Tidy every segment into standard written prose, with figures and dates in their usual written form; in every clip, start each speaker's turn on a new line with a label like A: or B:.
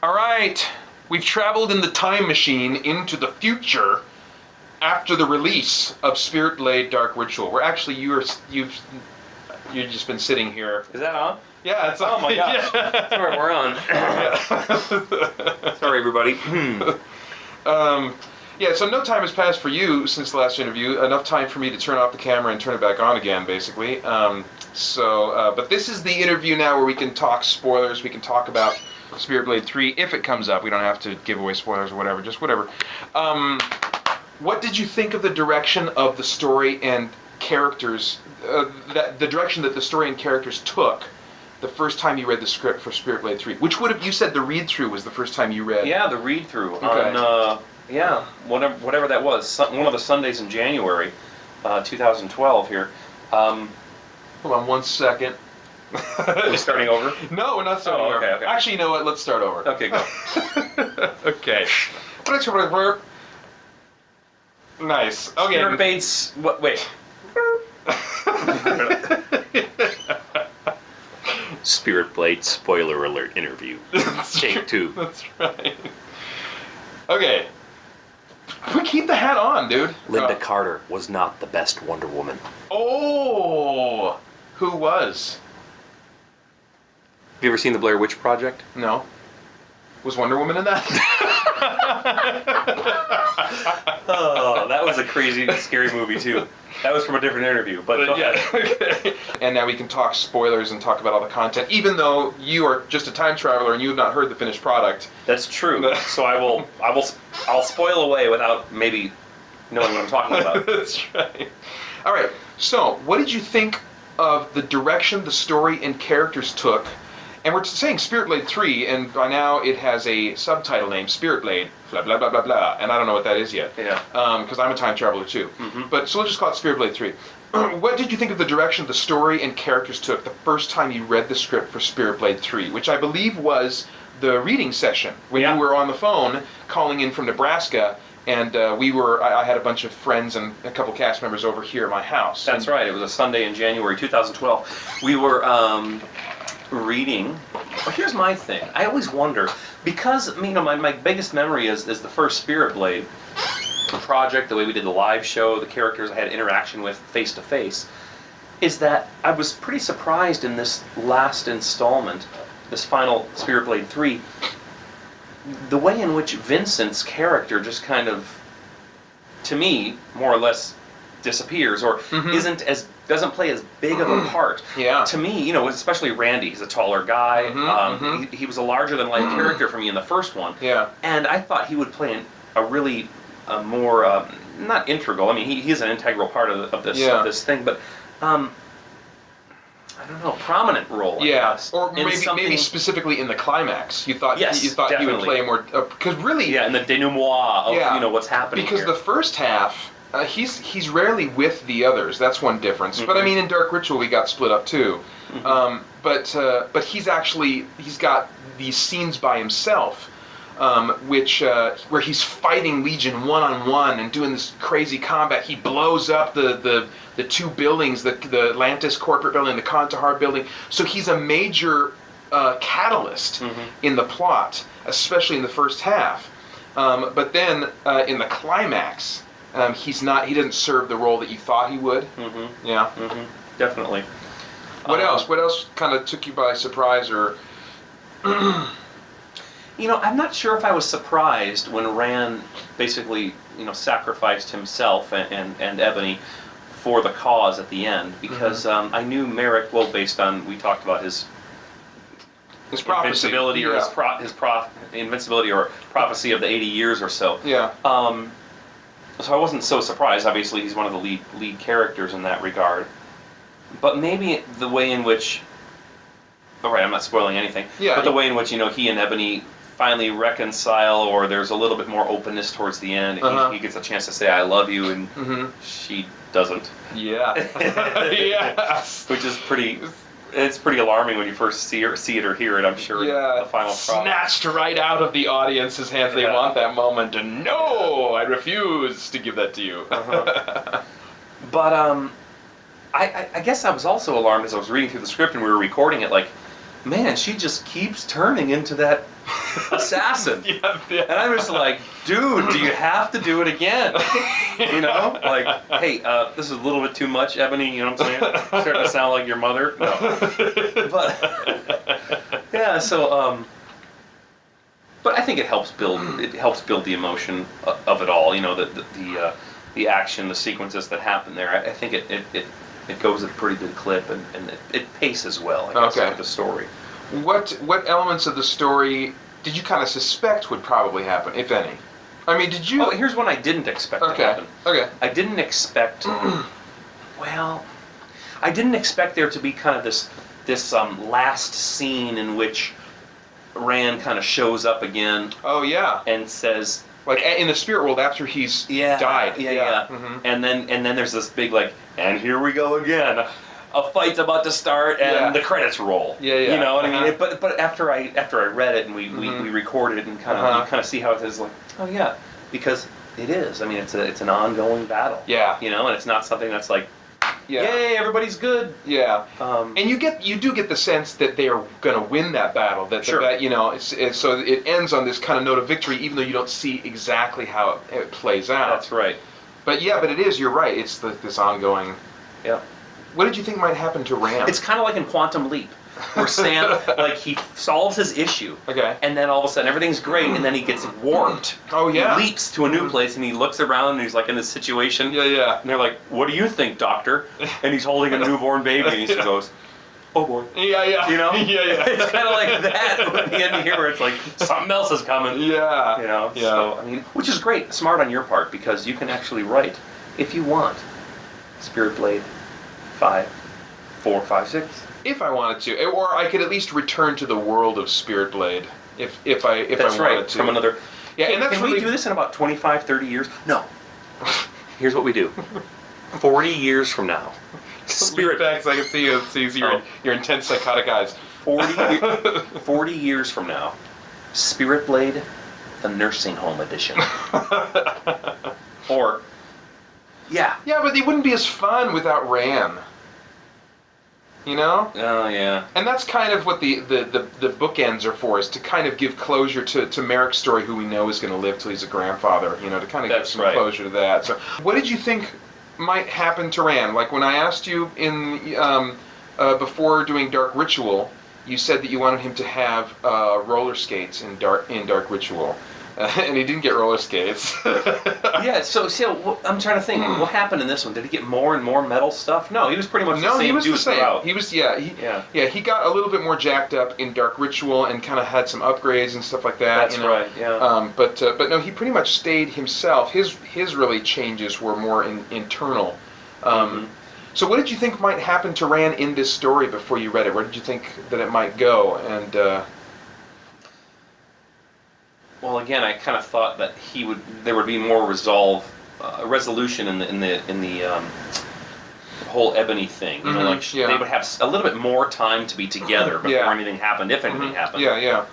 A: All right, we've traveled in the time machine into the future after the release of Spirit Blade Dark Ritual. We're actually you've just been sitting here.
B: Is that on?
A: Yeah, it's on.
B: Oh my gosh.
A: Yeah.
B: Sorry, we're on. Sorry, everybody.
A: Yeah, so no time has passed for you since the last interview. Enough time for me to turn off the camera and turn it back on again, basically. But this is the interview now where we can talk spoilers. We can talk about Spirit Blade 3 if it comes up. We don't have to give away spoilers or whatever, just whatever. What did you think of the direction of the story and characters, the direction that the story and characters took the first time you read the script for Spirit Blade 3? Which would have, you said the read-through was the first time you read?
B: Yeah, the read-through
A: Okay.
B: on, whatever that was, one of the Sundays in January, 2012 here.
A: Hold on 1 second.
B: Are we starting over?
A: No, we're not starting over.
B: Okay.
A: Actually, you know what? Let's start over.
B: Okay, go.
A: Okay. Nice. Okay.
B: Spirit Bates, wait. Spirit Blade spoiler alert interview. Take 2.
A: That's right. Okay. We keep the hat on, dude.
C: Linda Carter was not the best Wonder Woman.
A: Oh! Who was?
C: Have you ever seen the Blair Witch Project?
A: No. Was Wonder Woman in that?
B: Oh, that was a crazy, scary movie too. That was from a different interview, but go ahead.
A: Okay. And now we can talk spoilers and talk about all the content, even though you are just a time traveler and you have not heard the finished product.
B: That's true. So I'll spoil away without maybe knowing what I'm talking about.
A: That's right. All right. So, what did you think of the direction the story and characters took? And we're saying Spirit Blade 3, and by now it has a subtitle name, Spirit Blade, blah, blah, blah, blah, blah, and I don't know what that is yet.
B: Yeah.
A: Because I'm a time traveler too.
B: Mm-hmm.
A: But so we'll just call it Spirit Blade 3. What did you think of the direction the story and characters took the first time you read the script for Spirit Blade 3, which I believe was the reading session, when you were on the phone calling in from Nebraska, and I had a bunch of friends and a couple cast members over here at my house.
B: That's right. It was a Sunday in January 2012. We were reading. Well, here's my thing. I always wonder, because my biggest memory is the first Spirit Blade project, the way we did the live show, the characters I had interaction with face to face, is that I was pretty surprised in this last installment, this final Spirit Blade 3, the way in which Vincent's character just kind of, to me, more or less disappears, or doesn't play as big of a part.
A: Yeah.
B: To me, especially Randy, he's a taller guy. He was a larger than life character for me in the first one.
A: Yeah.
B: And I thought he would play a really more not integral. I mean, he's an integral part of this thing, but I don't know, prominent role.
A: Yeah,
B: I guess,
A: or maybe specifically in the climax, you thought he would
B: definitely
A: play more, because really,
B: in the denouement of what's happening.
A: Because
B: here.
A: the first half, he's rarely with the others. That's one difference. Mm-hmm. But I mean, in Dark Ritual, we got split up too. Mm-hmm. But he's got these scenes by himself, where he's fighting Legion one-on-one and doing this crazy combat. He blows up the two buildings, the Atlantis corporate building, the Kandahar building. So he's a major catalyst in the plot, especially in the first half. But then in the climax, he doesn't serve the role that you thought he would. Mm-hmm. Yeah.
B: Mm-hmm. Definitely.
A: What else? What else kind of took you by surprise, or?
B: I'm not sure if I was surprised when Raan basically, sacrificed himself and Ebony for the cause at the end, because I knew Merrick, based on, we talked about his invincibility, or his invincibility or prophecy of the 80 years or so. Yeah. So I wasn't so surprised. Obviously, he's one of the lead characters in that regard. But maybe the way in which, all right, I'm not spoiling anything. Yeah. But the way in which he and Ebony finally reconcile, or there's a little bit more openness towards the end. He gets a chance to say "I love you," and she doesn't. Yeah. Yes. Which is pretty. It's pretty alarming when you first see it or hear it, I'm sure, in the final product.
A: Snatched right out of the audience's hands. They want that moment, and no, I refuse to give that to you.
B: But I guess I was also alarmed as I was reading through the script and we were recording it, like, man, she just keeps turning into that assassin.
A: Yeah.
B: And I'm just like, dude, do you have to do it again? You know, like, hey, this is a little bit too much, Ebony. You know what I'm saying? Starting to sound like your mother. No, but yeah. So, but I think it helps build the emotion of it all. You know, the action, the sequences that happen there. I think it goes at a pretty good clip, and it paces well. I guess,
A: Okay.
B: with the story.
A: What elements of the story did you kind of suspect would probably happen, if any? I mean, did you?
B: Oh, here's one I didn't expect to happen.
A: Okay.
B: I didn't expect. Well, I didn't expect there to be kind of this last scene in which Raan kind of shows up again
A: Oh yeah.
B: and says,
A: Like in the spirit world after he's died.
B: Yeah.
A: Mm-hmm.
B: And then there's this big like, and here we go again. A fight's about to start, and the credits roll.
A: Yeah.
B: You know what I mean?
A: Uh-huh.
B: But after I read it and we recorded it and kind of you kind of see how it is, like, oh yeah, because it is. I mean, it's an ongoing battle.
A: Yeah.
B: You know, and it's not something that's like,
A: Yeah.
B: yay, everybody's good.
A: Yeah.
B: And
A: And you do get the sense that they are going to win that battle. That
B: Sure.
A: that you know, so it ends on this kind of note of victory, even though you don't see exactly how it plays out.
B: that's right.
A: But yeah, but it is. You're right. It's this ongoing.
B: Yeah.
A: What did you think might happen to Raan?
B: It's kind of like in Quantum Leap, where Sam, like, he solves his issue,
A: Okay.
B: and then all of a sudden everything's great, and then he gets warped.
A: Oh yeah.
B: He leaps to a new place, and he looks around, and he's like in this situation.
A: Yeah.
B: And they're like, "What do you think, doctor?" And he's holding a newborn baby, and he just goes, "Oh boy."
A: Yeah.
B: You know?
A: Yeah.
B: It's kind of like that at the end of here, where it's like something else is coming.
A: Yeah.
B: You know.
A: Yeah.
B: So I mean, which is great, smart on your part, because you can actually write, if you want, Spirit Blade 5, 4, 5, 6.
A: If I wanted to, or I could at least return to the world of Spirit Blade. If I
B: That's
A: wanted
B: right.
A: to.
B: From another.
A: Yeah, and that's
B: Can
A: really.
B: we do this in about 25, 30 years? No. Here's what we do. 40 years from now,
A: Spirit facts. I can see your intense psychotic eyes.
B: 40 years from now, Spirit Blade, the nursing home edition. Or, yeah.
A: Yeah, but it wouldn't be as fun without Raan. You know?
B: Oh, yeah.
A: And that's kind of what the bookends are for, is to kind of give closure to Merrick's story, who we know is going to live till he's a grandfather, you know, to kind of give
B: That's
A: some
B: right.
A: closure to that. So, what did you think might happen to Raan? Like when I asked you in before doing Dark Ritual, you said that you wanted him to have roller skates in Dark Ritual. And he didn't get roller skates.
B: Yeah, so I'm trying to think. What happened in this one? Did he get more and more metal stuff? No, he was pretty much the same
A: he was
B: dude
A: the same.
B: throughout.
A: He was he got a little bit more jacked up in Dark Ritual and kind of had some upgrades and stuff like that.
B: That's right, yeah.
A: But no, he pretty much stayed himself. His really changes were more internal. So what did you think might happen to Raan in this story before you read it? Where did you think that it might go? And
B: Well, again, I kind of thought that there would be more resolution in the whole Ebony thing. You know, like they would have a little bit more time to be together before anything happened, if anything happened.
A: Yeah.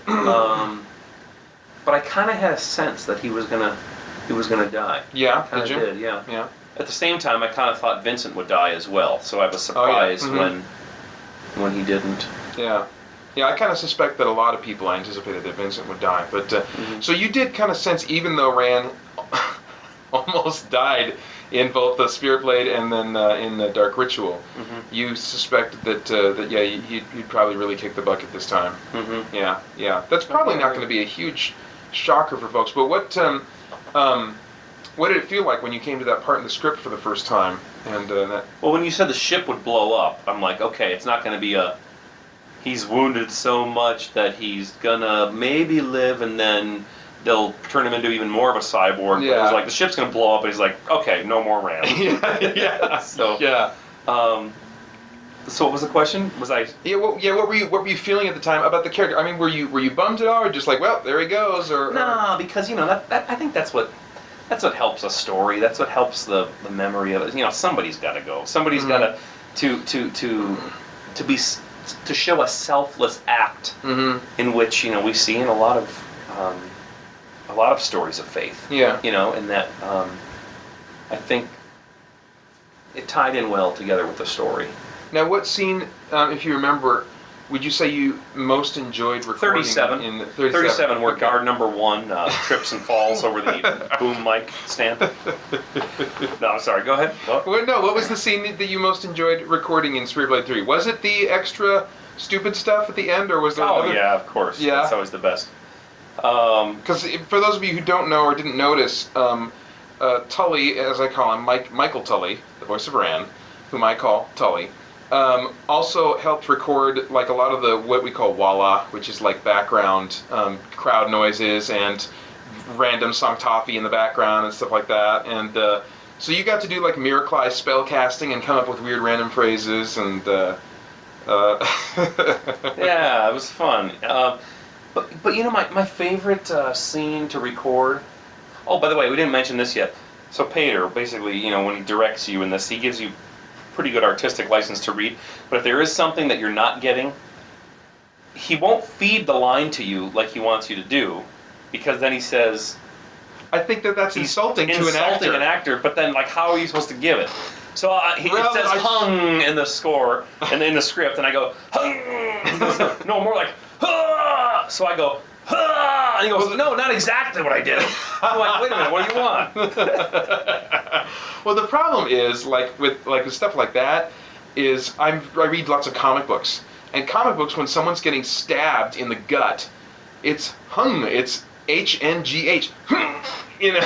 B: But I kind of had a sense that he was gonna die.
A: Yeah,
B: Kind
A: did
B: of
A: you?
B: did, yeah.
A: Yeah.
B: At the same time, I kind of thought Vincent would die as well, so I was surprised when he didn't.
A: Yeah. Yeah, I kind of suspect that a lot of people anticipated that Vincent would die. But so you did kind of sense, even though Raan almost died in both the Spirit Blade and then in the Dark Ritual, you suspected that he'd probably really kick the bucket this time. Yeah. That's probably not going to be a huge shocker for folks. But what did it feel like when you came to that part in the script for the first time? And that.
B: Well, when you said the ship would blow up, I'm like, okay, it's not going to be he's wounded so much that he's gonna maybe live, and then they'll turn him into even more of a cyborg.
A: Yeah.
B: But it's like the ship's gonna blow up, and he's like, okay, no more Raan.
A: Yeah.
B: So
A: Yeah.
B: So what was the question? Was I?
A: Yeah. What were you feeling at the time about the character? I mean, were you bummed at all, or just like, well, there he goes, or?
B: No, because that I think that's what helps a story. That's what helps the memory of it. Somebody's got to go. Somebody's got to show a selfless act in which we see in a lot of stories of faith.
A: Yeah.
B: And that I think it tied in well together with the story.
A: Now, what scene, if you remember, would you say you most enjoyed recording
B: 37.
A: in
B: 37 were
A: Okay.
B: guard number 1, trips and falls over the boom mic stand. No, I'm sorry. Go ahead.
A: What was the scene that you most enjoyed recording in Spirit Blade 3? Was it the extra stupid stuff at the end, or was there
B: Oh,
A: another?
B: yeah, of course.
A: Yeah.
B: That's always the best.
A: Because for those of you who don't know or didn't notice, Tully, as I call him, Michael Tully, the voice of Raan, whom I call Tully, also helped record like a lot of the what we call walla, which is like background crowd noises and random song toffee in the background and stuff like that. And so you got to do like Miracly spell casting and come up with weird random phrases and.
B: Yeah, it was fun. But you know, my favorite scene to record. Oh, by the way, we didn't mention this yet. So Pater, basically, you know, when he directs you in this, he gives you pretty good artistic license to read. But if there is something that you're not getting, he won't feed the line to you like he wants you to do, because then he says
A: I think that's insulting to an actor.
B: An actor, but then like, how are you supposed to give it? So it says hung in the score and in the script, and I go hung. He goes, no, more like huh. So I go huh, and he goes, no, not exactly what I did. I'm like, wait a minute, what do you want?
A: Well, the problem is with stuff like that is I read lots of comic books, and comic books, when someone's getting stabbed in the gut, it's hung, it's HNGH, you know,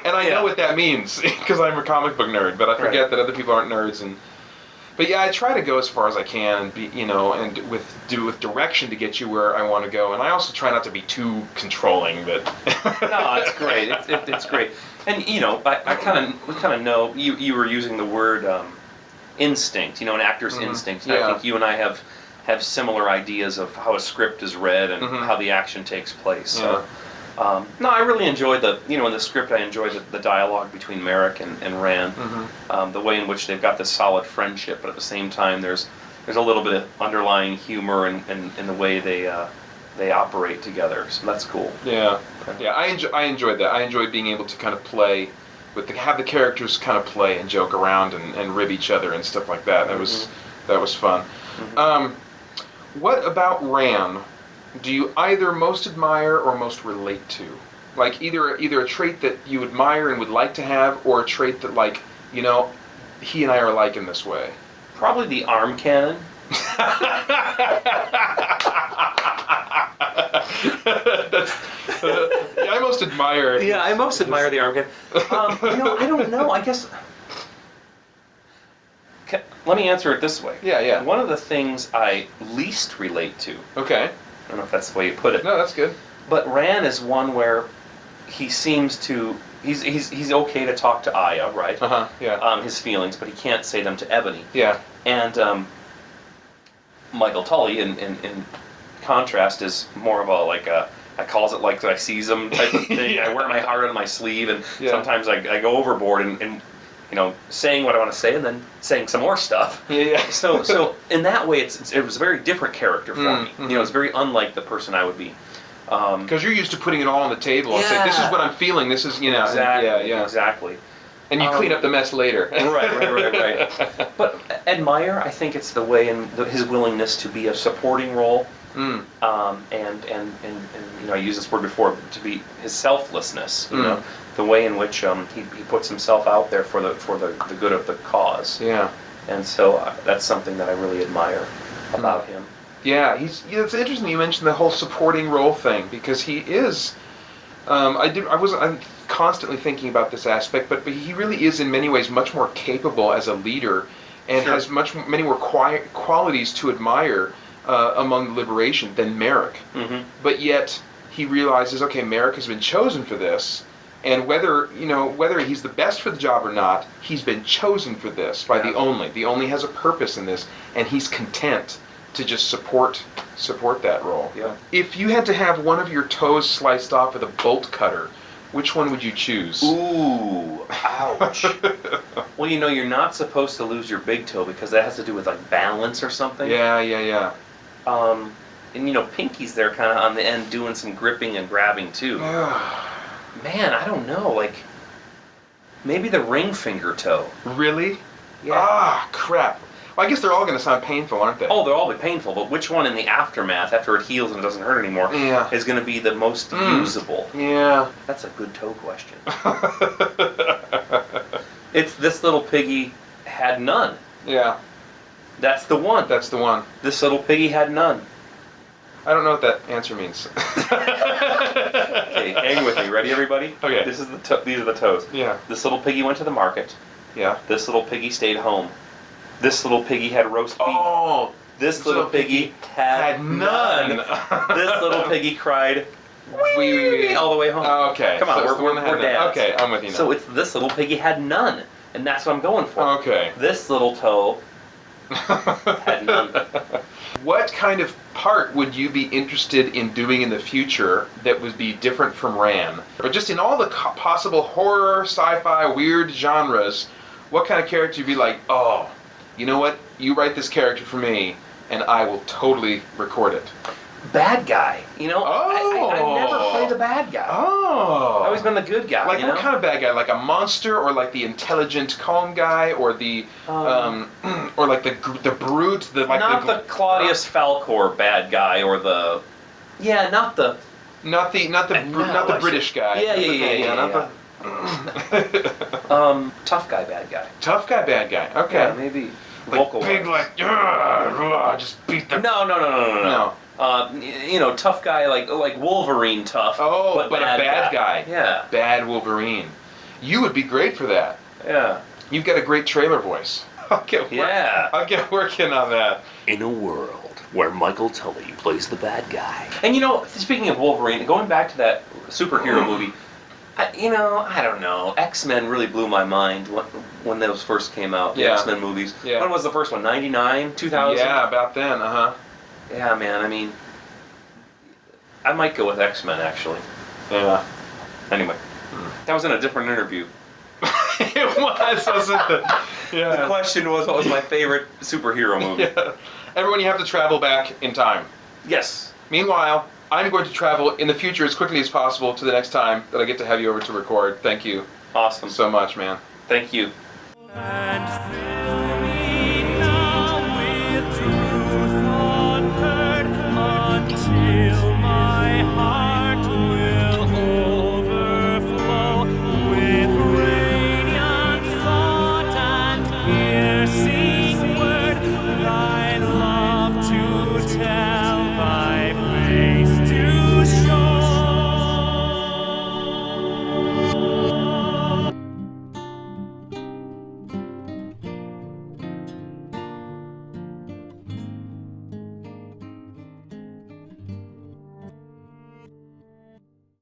A: and I know what that means because I'm a comic book nerd, but I forget that other people aren't nerds. But yeah, I try to go as far as I can and be, you know, and with direction to get you where I want to go. And I also try not to be too controlling. But
B: no, it's great. It's great. And you know, we kind of know you were using the word instinct. You know, an actor's instinct.
A: Yeah.
B: I think you and I have similar ideas of how a script is read and how the action takes place.
A: Yeah.
B: So, no, I really enjoyed in the script. I enjoyed the dialogue between Merrick and Raan. The way in which they've got this solid friendship, but at the same time, there's a little bit of underlying humor in the way they operate together. So that's cool.
A: Yeah, yeah. I enjoyed that. I enjoyed being able to kind of play have the characters kind of play and joke around and rib each other and stuff like that. That was fun. What about Raan do you either most admire or most relate to? Like either a trait that you admire and would like to have, or a trait that, like, you know, he and I are alike in this way.
B: Probably the arm cannon.
A: I most admire.
B: Yeah, I most admire the arm cannon. You know, I don't know. I guess. Let me answer it this way.
A: Yeah.
B: One of the things I least relate to.
A: Okay.
B: I don't know if that's the way you put it.
A: No, that's good.
B: But Raan is one where he seems to he's okay to talk to Aya, right?
A: Yeah.
B: His feelings, but he can't say them to Ebony.
A: Yeah.
B: And Michael Tully, in contrast, is more of I calls it like I sees them type of thing.
A: Yeah.
B: I wear my heart on my sleeve, and sometimes I go overboard and you know, saying what I want to say and then saying some more stuff.
A: Yeah.
B: So in that way, it was a very different character for me.
A: Mm-hmm.
B: You know, it's very unlike the person I would be.
A: Because you're used to putting it all on the table and say, "This is what I'm feeling. This is, you know."
B: Exactly.
A: Yeah.
B: Exactly.
A: And you clean up the mess later.
B: Right. But admire, I think it's the way in his willingness to be a supporting role. And you know, I used this word before, to be his selflessness. You know, the way in which he puts himself out there for the good of the cause.
A: Yeah.
B: And so that's something that I really admire about him.
A: Yeah, it's interesting you mentioned the whole supporting role thing, because he is. I'm constantly thinking about this aspect, but he really is in many ways much more capable as a leader, and has many more qualities to admire among the Liberation than Merrick. But yet he realizes, okay, Merrick has been chosen for this, and whether he's the best for the job or not, he's been chosen for this by the Only. The Only has a purpose in this, and he's content to just support that role.
B: Yeah.
A: If you had to have one of your toes sliced off with a bolt cutter, which one would you choose?
B: Ooh, ouch. Well, you know, you're not supposed to lose your big toe because that has to do with like balance or something.
A: Yeah.
B: And you know, Pinky's there kind of on the end doing some gripping and grabbing too. Man, I don't know. Like, maybe the ring finger toe.
A: Really?
B: Yeah.
A: Ah, crap. Well, I guess they're all going to sound painful, aren't they?
B: Oh, they'll all be painful, but which one in the aftermath, after it heals and it doesn't hurt anymore,
A: Yeah.
B: is going to be the most usable?
A: Yeah.
B: That's a good toe question. It's this little piggy had none.
A: Yeah.
B: That's the one.
A: That's the one.
B: This little piggy had none.
A: I don't know what that answer means.
B: Okay, hang with me. Ready, everybody?
A: Okay.
B: This is these are the toes.
A: Yeah.
B: This little piggy went to the market.
A: Yeah.
B: This little piggy stayed home. This little piggy had roast beef.
A: Oh.
B: This little piggy had none. This little piggy cried
A: Wee.
B: all the way home.
A: Okay.
B: Come on,
A: so it's the one that
B: we're
A: had none.
B: dads.
A: Okay, I'm with you now.
B: So it's this little piggy had none, and that's what I'm going for.
A: Okay.
B: This little toe had none.
A: What kind of part would you be interested in doing in the future that would be different from Raan? Or just in all the possible horror, sci-fi, weird genres, what kind of character you'd be like, oh, you know what? You write this character for me, and I will totally record it.
B: Bad guy. You know,
A: Oh.
B: I never play the bad guy.
A: Oh.
B: I've always been the good guy.
A: Like
B: you
A: what
B: know?
A: kind of bad guy? Like a monster, or like the intelligent, calm guy, or the or like the brute,
B: not the Claudius Falcor bad guy, or the not the
A: not the British guy.
B: Yeah. Tough guy bad guy.
A: Tough guy, bad guy. Okay.
B: Yeah, maybe
A: Like
B: vocal
A: big,
B: ones.
A: like just beat the.
B: No. You know, tough guy like Wolverine tough.
A: Oh, but a bad guy.
B: Yeah.
A: Bad Wolverine. You would be great for that.
B: Yeah.
A: You've got a great trailer voice. I'll get working on that.
C: In a world where Michael Tully plays the bad guy.
B: And you know, speaking of Wolverine, going back to that superhero movie, I don't know. X-Men really blew my mind when those first came out. The X-Men movies.
A: Yeah.
B: When was the first one? 99? 2000?
A: Yeah, about then.
B: Yeah, man. I mean, I might go with X-Men actually.
A: Yeah.
B: Anyway, that was in a different interview.
A: It was, wasn't it? Yeah.
B: The question was, what was my favorite superhero movie?
A: Yeah. Everyone, you have to travel back in time.
B: Yes.
A: Meanwhile, I'm going to travel in the future as quickly as possible to the next time that I get to have you over to record. Thank you
B: Awesome.
A: so much, man.
B: Thank you.
D: And